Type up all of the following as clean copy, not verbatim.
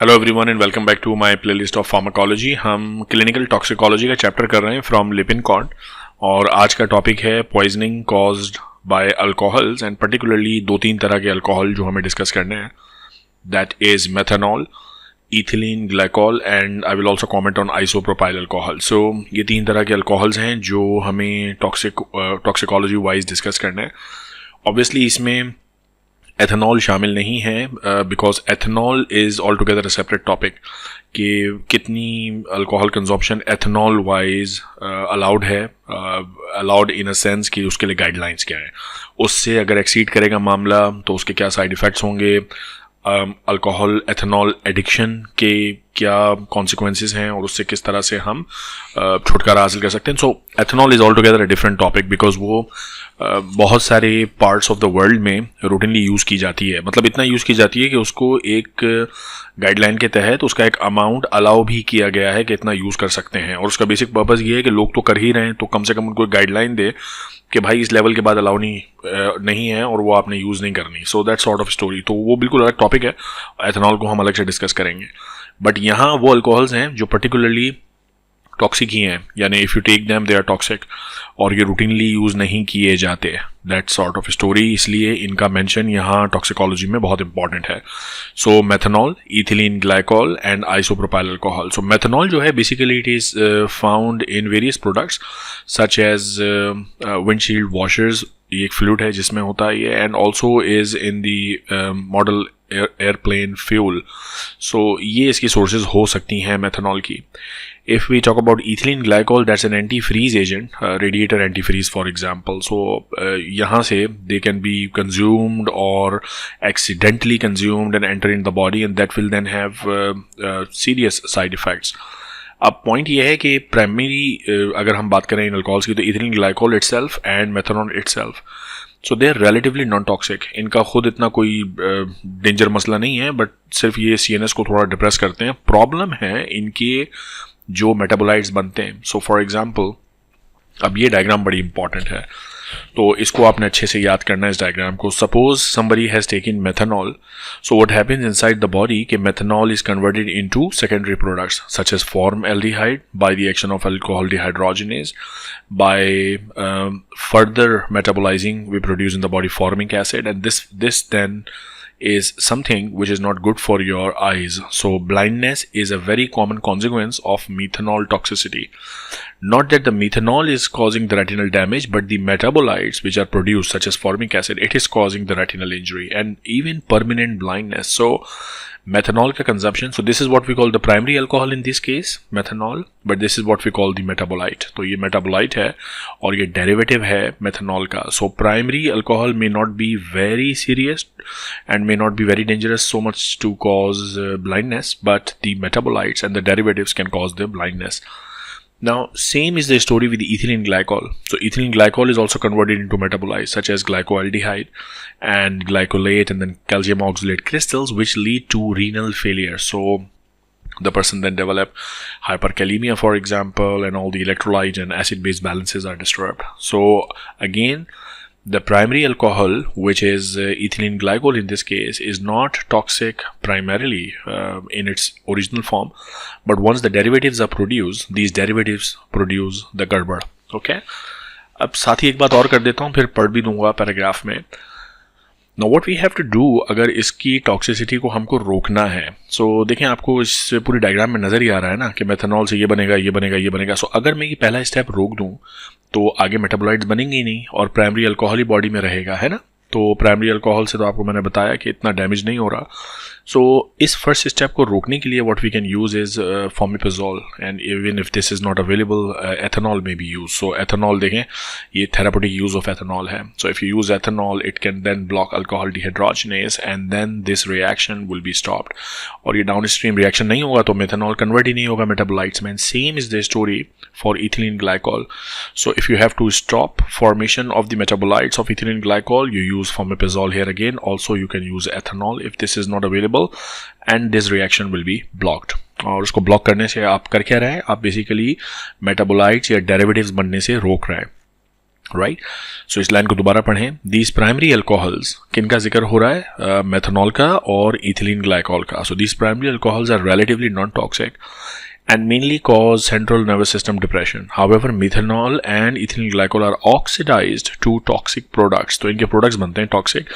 Hello everyone and welcome back to my playlist of pharmacology. हम clinical toxicology का chapter कर रहे हैं फ्रॉम लिपिनकॉर्ड और आज का टॉपिक है poisoning caused by alcohols and particularly दो तीन तरह के अल्कोहल जो हमें डिस्कस करने हैं। That is methanol, ethylene glycol and I will also comment on isopropyl alcohol. So ये तीन तरह के अल्कोहल्स हैं जो हमें टॉक्सिकोलॉजी वाइज डिस्कस करना है। ऑब्वियसली इसमें एथेनॉल शामिल नहीं है because ethanol is altogether a separate topic कि कितनी alcohol consumption ethanol wise allowed है, अलाउड इन अ सेंस कि उसके लिए गाइडलाइंस क्या है, उससे अगर एक्सीड करेगा मामला तो उसके क्या साइड इफ़ेक्ट्स होंगे, अल्कोहल एथेनॉल एडिक्शन के क्या कॉन्सिक्वेंसेस हैं और उससे किस तरह से हम छुटकारा हासिल कर सकते हैं। So ethanol is altogether a different topic because वो बहुत सारे पार्ट्स ऑफ द वर्ल्ड में रूटीनली यूज़ की जाती है। मतलब इतना यूज़ की जाती है कि उसको एक गाइडलाइन के तहत उसका एक अमाउंट अलाउ भी किया गया है कि इतना यूज़ कर सकते हैं और उसका बेसिक पर्पज़ ये है कि लोग तो कर ही रहे हैं तो कम से कम उनको एक गाइडलाइन दे कि भाई इस लेवल के बाद अलाउ नहीं है और वो आपने यूज़ नहीं करनी। So that sort of story. तो वो बिल्कुल अलग टॉपिक है, एथेनॉल को हम अलग से डिस्कस करेंगे। बट यहाँ वो अल्कोहल्स हैं जो पर्टिकुलरली टॉक्सिक ही हैं, यानी if you take them they are toxic और ये रूटीनली यूज़ नहीं किए जाते। दैट सॉर्ट ऑफ स्टोरी, इसलिए इनका मेंशन यहाँ टॉक्सिकोलॉजी में बहुत इंपॉर्टेंट है। So methanol, ethylene glycol and isopropyl alcohol. So methanol जो है basically it is found in various products such as windshield washers, ये एक फ्लूइड है जिसमें होता है ये, and also is in the model airplane fuel. So ये इसकी सोर्सेज हो सकती हैं मेथनॉल की। If we talk about ethylene glycol, that's an antifreeze agent, radiator antifreeze for example. So यहाँ से they can be consumed or accidentally consumed and enter in the body and that will then have serious side effects. अब point ये है कि primary अगर हम बात करें इन अल्कोहल्स की तो ethylene glycol itself and methanol itself, so they are relatively non toxic. इनका खुद इतना कोई डेंजर मसला नहीं है बट सिर्फ ये CNS को थोड़ा डिप्रेस करते हैं। प्रॉब्लम है इनके जो मेटाबोलाइट्स बनते हैं। सो फॉर एग्जांपल, अब ये डायग्राम बड़ी इंपॉर्टेंट है तो इसको आपने अच्छे से याद करना है इस डायग्राम को। Suppose somebody has taken methanol, so what happens inside the body कि methanol is converted into secondary products such as formaldehyde by the action of alcohol dehydrogenase, by further metabolising we produce in the body formic acid and this then is something which is not good for your eyes. So blindness is a very common consequence of methanol toxicity. Not that the methanol is causing the retinal damage, but the metabolites which are produced such as formic acid, it is causing the retinal injury and even permanent blindness. So methanol का consumption, so this is what we call the primary alcohol in this case, methanol, but this is what we call the metabolite. तो ये metabolite है और ये derivative है methanol का. So primary alcohol may not be very serious and may not be very dangerous so much to cause blindness, but the metabolites and the derivatives can cause the blindness. Now, same is the story with the ethylene glycol. So ethylene glycol is also converted into metabolites such as glycoaldehyde and glycolate and then calcium oxalate crystals which lead to renal failure. So the person then develop hyperkalemia for example and all the electrolyte and acid base balances are disturbed. So again, the primary alcohol, which is ethylene glycol in this case, is not toxic primarily in its original form, but once the derivatives are produced, these derivatives produce the गड़बड़। Okay? अब साथ ही एक बात और कर देता हूँ, फिर पढ़ भी दूंगा पैराग्राफ में। Now what we have to do अगर इसकी टॉक्सिसिटी को हमको रोकना है, सो देखें आपको इस पूरी डायग्राम में नज़र ही आ रहा है ना कि मेथनॉल से ये बनेगा ये बनेगा ये बनेगा। सो अगर मैं ये पहला स्टेप रोक दूं तो आगे मेटाबोलाइट्स बनेंगे ही नहीं और प्राइमरी अल्कोहल ही बॉडी में रहेगा, है ना। तो प्राइमरी अल्कोहल से तो आपको मैंने बताया कि इतना डैमेज नहीं हो रहा। सो इस फर्स्ट स्टेप को रोकने के लिए what we can use is fomepizole and even if this is not available ethanol may be use. So ethanol देखें ये थेरापेटिक यूज ऑफ एथेनॉल है। So if you use ethanol it can then block alcohol dehydrogenase and then this reaction will be stopped और ये down stream reaction नहीं होगा तो methanol convert ही नहीं होगा मेटाबोलाइट्स में। Same is the story for ethylene glycol. So if you have to stop formation of the metabolites of ethylene glycol, you use fomepizole here again. Also you can use ethanol if this is not available and this reaction will be blocked. और उसको block करने से आप कर क्या रहे हैं, आप बेसिकली मेटाबोलाइट्स या डेरिवेटिव्स बनने से रोक रहे हैं। राइट। सो इस लाइन को दोबारा पढ़ें। दीज प्राइमरी अल्कोहल्स, किन का जिक्र हो रहा है? मेथनॉल का और इथिलीन ग्लाइकॉल का। So these primary alcohols are relatively non toxic and mainly cause central nervous system depression. However, methanol and ethylene glycol are oxidized to toxic products. तो इनके products बनते हैं toxic,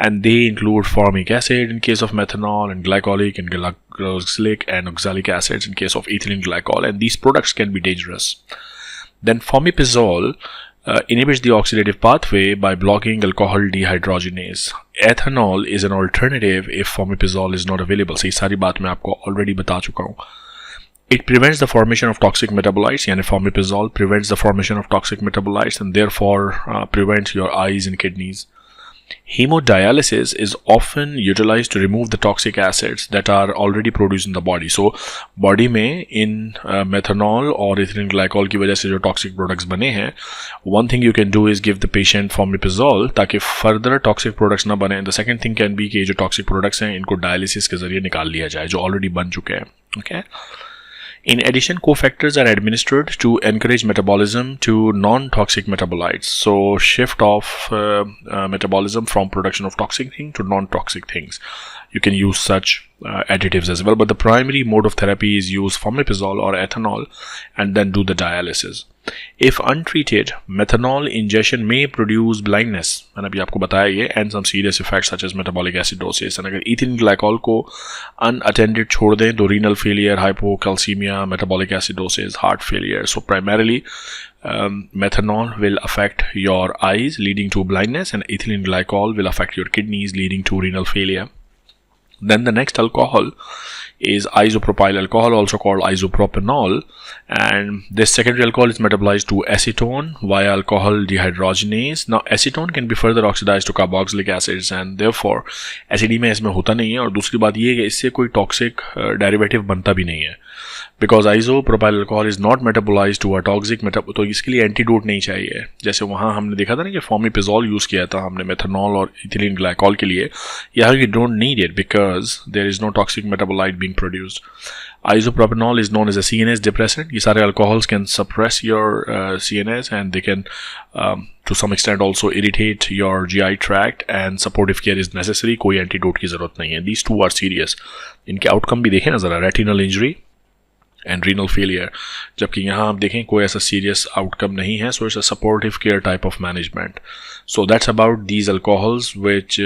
and they include formic acid in case of methanol, and glycolic and glycolic and oxalic acids in case of ethylene glycol, and these products can be dangerous. Then fomepizole inhibits the oxidative pathway by blocking alcohol dehydrogenase. Ethanol is an alternative if fomepizole is not available. So ये सारी बात मैं आपको already बता चुका हूँ. It prevents the formation of toxic metabolites, यानी fomepizole prevents the formation of toxic metabolites and therefore prevents your eyes and kidneys. Hemodialysis is often utilized to remove the toxic acids that are already produced in the body. So, body में in methanol और ethylene glycol की वजह से जो toxic products बने हैं, one thing you can do is give the patient fomepizole ताकि further toxic products ना बने. The second thing can be कि जो toxic products हैं इनको dialysis के जरिए निकाल लिया जाए जो already बन चुके हैं. Okay. In addition, cofactors are administered to encourage metabolism to non-toxic metabolites. So, shift of metabolism from production of toxic things to non-toxic things. You can use such additives as well. But the primary mode of therapy is use fomepizole or ethanol and then do the dialysis. If untreated, methanol ingestion may produce blindness. मैंने अभी आपको बताया ये and some serious effects such as metabolic acidosis. And अगर ethylene glycol को unattended छोड़ दें तो renal failure, hypocalcemia, metabolic acidosis, heart failure. So primarily methanol will affect your eyes leading to blindness and ethylene glycol will affect your kidneys leading to renal failure. Then the next alcohol is isopropyl alcohol, also called isopropanol, and this secondary alcohol is metabolized to acetone via alcohol dehydrogenase. Now acetone can be further oxidized to carboxylic acids and therefore ACD में इसमें होता नहीं है. और दूसरी बात ये है कि इससे कोई टॉक्सिक डेरिवेटिव बनता भी नहीं है because isopropyl alcohol is not metabolize to a toxic तो इसके लिए एंटीडोट नहीं चाहिए. जैसे वहाँ हमने देखा था ना कि फॉमीपिजोल यूज़ किया था हमने मेथनॉल और इथिलीन ग्लाइकॉल के लिए. यहाँ you don't need it because there is no toxic metabolite being produced. Isopropanol is known as a CNS depressant. ये सारे alcohols can suppress your CNS and they can to some extent also irritate your GI tract and supportive care is necessary. कोई antidote की ज़रूरत नहीं है. These two are serious. इनके outcome भी देखें ना ज़रा, retinal injury and renal failure. जबकि यहाँ आप देखें कोई ऐसा serious outcome नहीं है. So it's a supportive care type of management. So that's about these alcohols which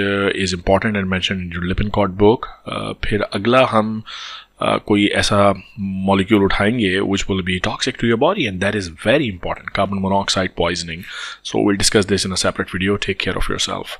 is important and mentioned in your Lippincott book. फिर अगला हम कोई ऐसा molecule उठाएंगे which will be toxic to your body and that is very important, carbon monoxide poisoning. So we'll discuss this in a separate video. Take care of yourself.